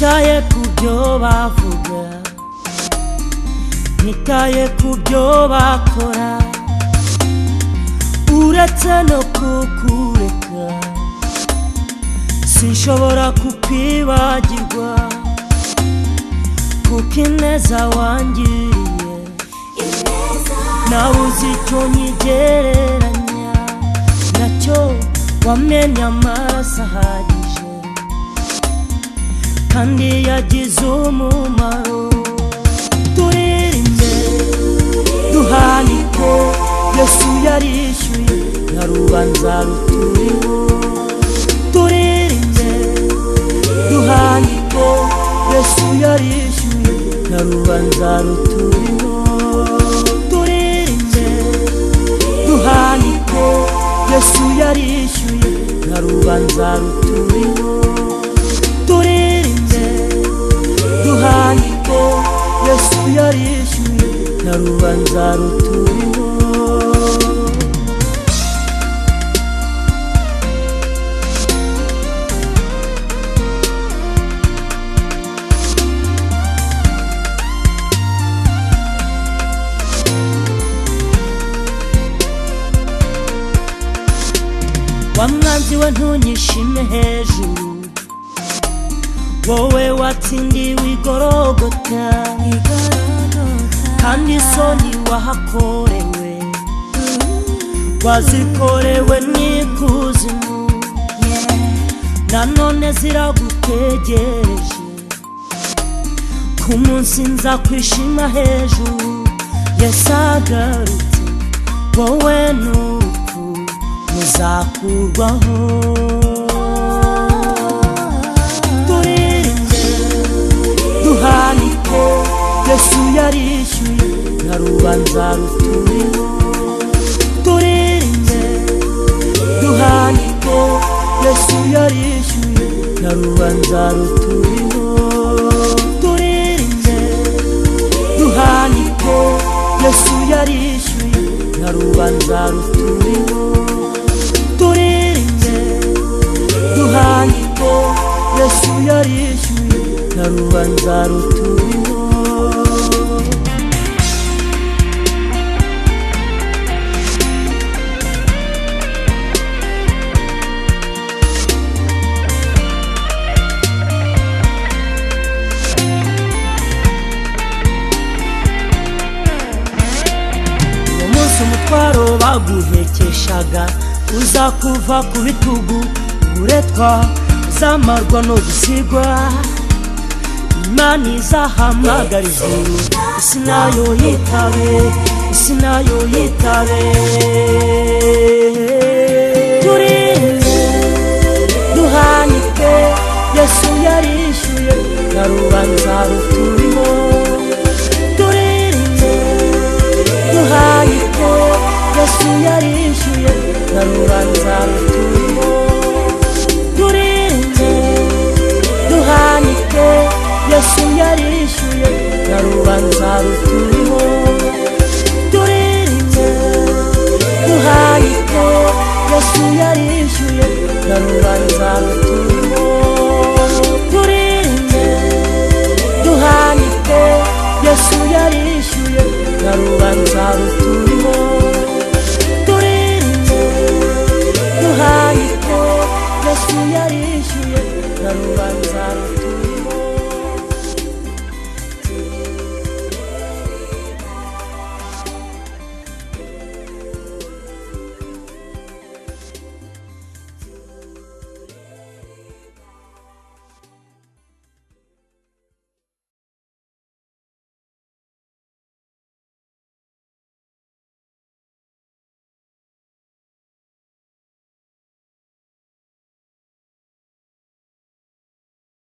Nitaye kubyo bavuga, nitaye kubyo bakora, uretse no kukureka sinshobora kukwibagirwa, kuko ineza wangiriye nabuze icyo nyigereranya nacyo, wamennye amaraso ahagije kandi yagize umumaro. Turirimbe duhanike, Yesu yarishyuye nta rubanza ruturiho. Turirimbe duhanike, Yesu yarishyuye nta rubanza ruturiho. Turirimbe duhanike, Yesu yarishyuye nta rubanza ruturiho. Turirimbe duhanike, Yesu yarishyuye nta rubanza ruturiho. Wa mwanzi we ntunyishime hejuru, wowe watsindiwe igorogota, kandi isoni wahakorewe wazikorewe n'ikuzimu, nanone ziragutegereje ku munsi nza kwishima hejuru. Yesu agarutse, wowe n'urupfu muzakurwaho. Turirimbe duhanike, Yesu yarishyuye nta rubanza ruturiho. Turirimbe duhanike, Yesu yarishyuye nta rubanza ruturiho. Turirimbe duhanike, Yesu yarishyuye nta rubanza ruturiho. Turirimbe duhanike, Yesu yarishyuye nta rubanza ruturiho. Uwo munsi umutwaro baguhekeshaga uzakuva ku bitugu, uretwa uzamarwa no gusigwa. Imana izahamagara ijuru, isi nayo yitabe, isi nayo yitabe. Turirimbe duhanike, Yesu yarishyuye nta rubanza ruturiho. Turirimbe duhanike, Yesu yarishyuye nta rubanza ruturiho. Turirimbe duhanike, Yesu yarishyuye nta rubanza ruturiho. Turirimbe duhanike, Yesu yarishyuye nta rubanza ruturiho.